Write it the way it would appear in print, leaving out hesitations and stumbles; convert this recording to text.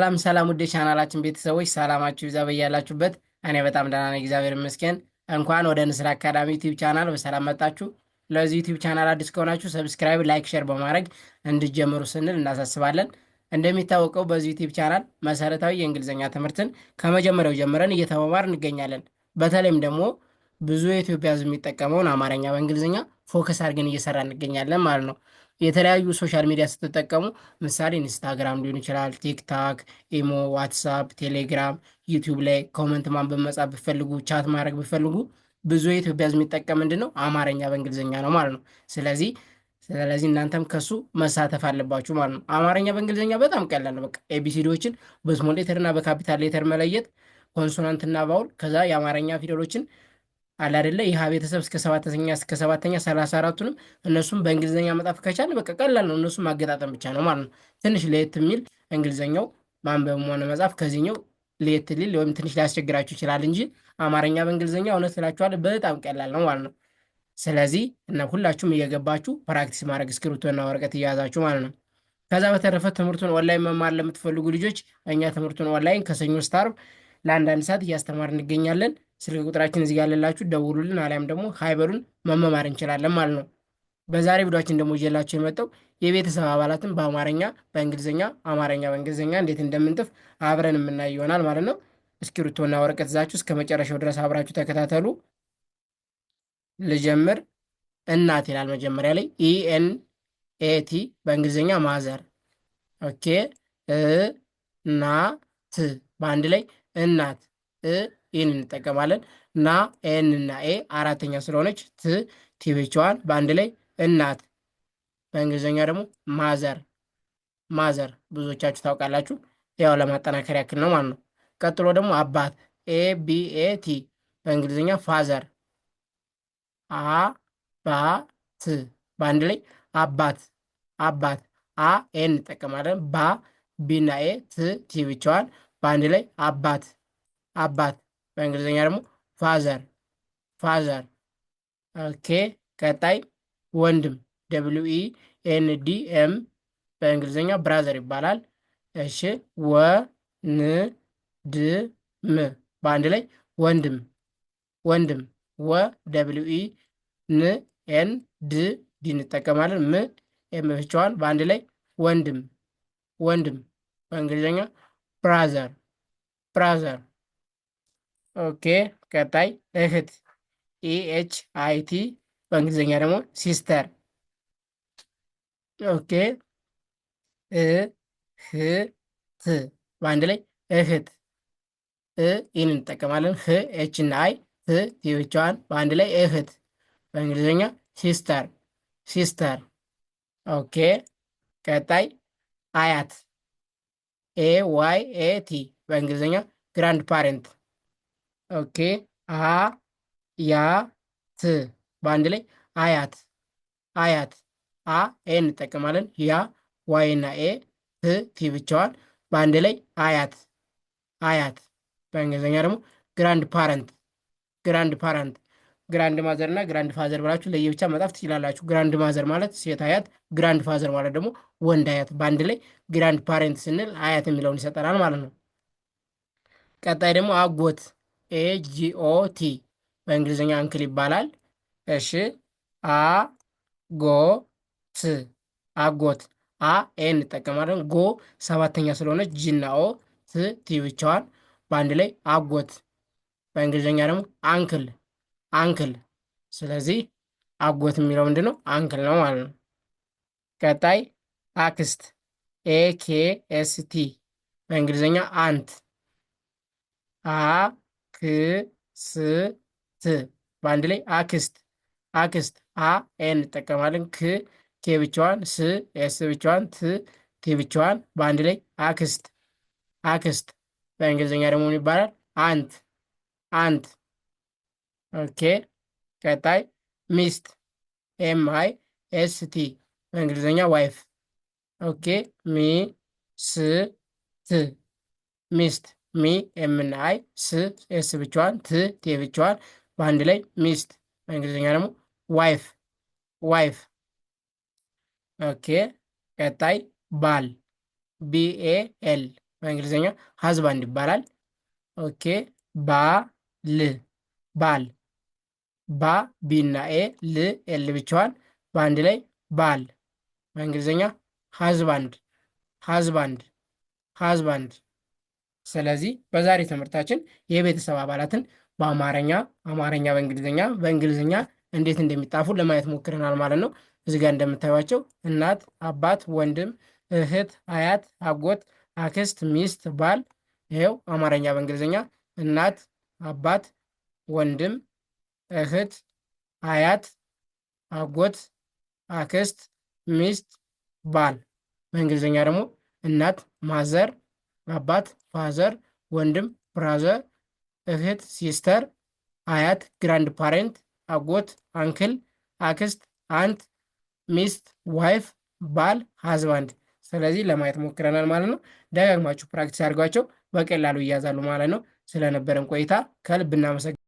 ሰላም ሰላም ውድ ቻናላችን ቤተሰቦች ሰላማችሁ ይብዛ በያላችሁበት። እኔ በጣም ደህና ነኝ፣ እግዚአብሔር ይመስገን። እንኳን ወደ ንስር አካዳሚ ዩቲዩብ ቻናል በሰላም መጣችሁ። ለዚህ ዩቲዩብ ቻናል አዲስ ከሆናችሁ ሰብስክራይብ፣ ላይክ፣ ሼር በማድረግ እንድትጀምሩ ስንል እናሳስባለን። እንደሚታወቀው በዚህ ዩቲዩብ ቻናል መሰረታዊ የእንግሊዝኛ ትምህርትን ከመጀመሪያው ጀምረን እየተማማር እንገኛለን። በተለይም ደግሞ ብዙ የኢትዮጵያ ሕዝብ የሚጠቀመውን አማርኛ በእንግሊዝኛ ፎከስ አድርገን እየሰራ እንገኛለን ማለት ነው። የተለያዩ ሶሻል ሚዲያ ስትጠቀሙ ምሳሌ ኢንስታግራም ሊሆን ይችላል፣ ቲክታክ፣ ኢሞ፣ ዋትሳፕ፣ ቴሌግራም፣ ዩቲዩብ ላይ ኮመንት ማንበብ መጻፍ ብፈልጉ፣ ቻት ማድረግ ብፈልጉ ብዙ የኢትዮጵያ ሕዝብ የሚጠቀም ምንድን ነው አማርኛ በእንግሊዝኛ ነው ማለት ነው። ስለዚህ እናንተም ከሱ መሳተፍ አለባችሁ ማለት ነው። አማርኛ በእንግሊዝኛ በጣም ቀላል ነው። በቃ ኤቢሲዲዎችን በስሞል ሌተር እና በካፒታል ሌተር መለየት፣ ኮንሶናንትና ቫውል፣ ከዛ የአማርኛ ፊደሎችን አለ አይደለ ይህ ቤተሰብ እስከ ሰባተኛ 34ቱንም እነሱም በእንግሊዝኛ መጻፍ ከቻልን በቃ ቀላል ነው። እነሱም ማገጣጠም ብቻ ነው ማለት ነው። ትንሽ ለየት የሚል እንግሊዝኛው ማንበብም ሆነ መጻፍ ከዚህኛው ለየት ሊል ወይም ትንሽ ሊያስቸግራችሁ ይችላል እንጂ አማርኛ በእንግሊዝኛ እውነት ስላችኋል በጣም ቀላል ነው ማለት ነው። ስለዚህ እና ሁላችሁም እየገባችሁ ፕራክቲስ ማድረግ እስክሪብቶና ወረቀት እያያዛችሁ ማለት ነው። ከዛ በተረፈ ትምህርቱን ኦንላይን መማር ለምትፈልጉ ልጆች እኛ ትምህርቱን ኦንላይን ከሰኞ እስከ ዓርብ ለአንዳንድ ሰዓት እያስተማር እንገኛለን። ስልክ ቁጥራችን እዚህ ጋር ያለላችሁ ደውሉልን፣ አሊያም ደግሞ ሀይበሉን መመማር እንችላለን ማለት ነው። በዛሬ ቪዲዮችን ደግሞ ይዤላችሁ የመጣው የቤተሰብ አባላትን በአማርኛ በእንግሊዝኛ፣ አማርኛ በእንግሊዝኛ እንዴት እንደምንጥፍ አብረን የምናይ ይሆናል ማለት ነው። እስክሪብቶና ወረቀት ይዛችሁ እስከ መጨረሻው ድረስ አብራችሁ ተከታተሉ። ልጀምር። እናት ይላል መጀመሪያ ላይ ኢኤንኤቲ በእንግሊዝኛ ማዘር። ኦኬ እናት በአንድ ላይ እናት ይህን እንጠቀማለን። ና ኤን እና ኤ አራተኛ ስለሆነች ቲ ብቻዋን በአንድ ላይ እናት። በእንግሊዝኛ ደግሞ ማዘር ማዘር ብዙዎቻችሁ ታውቃላችሁ። ያው ለማጠናከር ያክል ነው ማለት ነው። ቀጥሎ ደግሞ አባት ኤቢኤቲ በእንግሊዝኛ ፋዘር አባት በአንድ ላይ አባት አባት ኤን እንጠቀማለን። ቢና ኤ ቲ ብቻዋን በአንድ ላይ አባት አባት። በእንግሊዝኛ ደግሞ ፋዘር ፋዘር። ኦኬ ቀጣይ ወንድም WENDM በእንግሊዝኛ ብራዘር ይባላል። እሺ ወንድም በአንድ ላይ ወንድም ወንድም WEND እንጠቀማለን። ኤም ብቻዋን በአንድ ላይ ወንድም ወንድም። በእንግሊዝኛ ብራዘር ብራዘር። ኦኬ ቀጣይ እህት EHIT በእንግሊዝኛ ደግሞ ሲስተር። ኦኬ እህት በአንድ ላይ እህት ይህን እንጠቀማለን። ኤች እና አይ ብቻዋን በአንድ ላይ እህት። በእንግሊዝኛ ሲስተር ሲስተር። ኦኬ ቀጣይ አያት AYAT በእንግሊዝኛ ግራንድ ፓሬንት። ኦኬ አያት በአንድ ላይ አያት አያት። ኤ እንጠቀማለን። ያ ዋይ እና ኤ ቲ ብቻዋን በአንድ ላይ አያት አያት። በእንግሊዝኛ ደግሞ ግራንድ ፓረንት ግራንድ ፓረንት። ግራንድ ማዘር እና ግራንድ ፋዘር ብላችሁ ለየብቻ መጻፍ ትችላላችሁ። ግራንድ ማዘር ማለት ሴት አያት፣ ግራንድ ፋዘር ማለት ደግሞ ወንድ አያት። በአንድ ላይ ግራንድ ፓሬንት ስንል አያት የሚለውን ይሰጠናል ማለት ነው። ቀጣይ ደግሞ አጎት AGOT በእንግሊዝኛ አንክል ይባላል። እሺ አጎት አጎት ኤን እንጠቀማለን። ጎ ሰባተኛ ስለሆነች ጂና ኦ ቲ ብቻዋን በአንድ ላይ አጎት። በእንግሊዝኛ ደግሞ አንክል አንክል። ስለዚህ አጎት የሚለው ምንድን ነው? አንክል ነው ማለት ነው። ቀጣይ አክስት AKST በእንግሊዝኛ አንት አክስት በአንድ ላይ አክስት አክስት። ኤን እንጠቀማለን። ኬ ብቻዋን ኤስ ብቻዋን ቲ ብቻዋን በአንድ ላይ አክስት አክስት። በእንግሊዝኛ ደግሞ ምን ይባላል? አንት አንት። ኦኬ ቀጣይ ሚስት MIST በእንግሊዝኛ ዋይፍ። ኦኬ ሚስት ሚ ኤም እና አይ ኤስ ብቻዋን ቲ ብቻዋን በአንድ ላይ ሚስት። በእንግሊዝኛ ደግሞ ዋይፍ ዋይፍ። ኦኬ ቀጣይ ባል BAL በእንግሊዝኛ ሀዝባንድ ይባላል። ኦኬ ባል ባል ባ ቢና ኤ ል ኤል ብቻዋን በአንድ ላይ ባል በእንግሊዝኛ ሀዝባንድ ሀዝባንድ ሀዝባንድ። ስለዚህ በዛሬ ትምህርታችን የቤተሰብ አባላትን በአማርኛ አማርኛ በእንግሊዝኛ እንዴት እንደሚጣፉ ለማየት ሞክረናል ማለት ነው። እዚህ ጋር እንደምታዩቸው እናት፣ አባት፣ ወንድም፣ እህት፣ አያት፣ አጎት፣ አክስት፣ ሚስት፣ ባል። ይኸው አማርኛ በእንግሊዝኛ እናት፣ አባት፣ ወንድም፣ እህት፣ አያት፣ አጎት፣ አክስት፣ ሚስት፣ ባል። በእንግሊዝኛ ደግሞ እናት ማዘር፣ አባት ፋዘር፣ ወንድም ብራዘር፣ እህት ሲስተር፣ አያት ግራንድ ፓሬንት፣ አጎት አንክል፣ አክስት አንት፣ ሚስት ዋይፍ፣ ባል ሀዝባንድ። ስለዚህ ለማየት ሞክረናል ማለት ነው። ደጋግማችሁ ፕራክቲስ አድርጓቸው በቀላሉ ይያዛሉ ማለት ነው። ስለነበረን ቆይታ ከልብ እናመሰግናለን።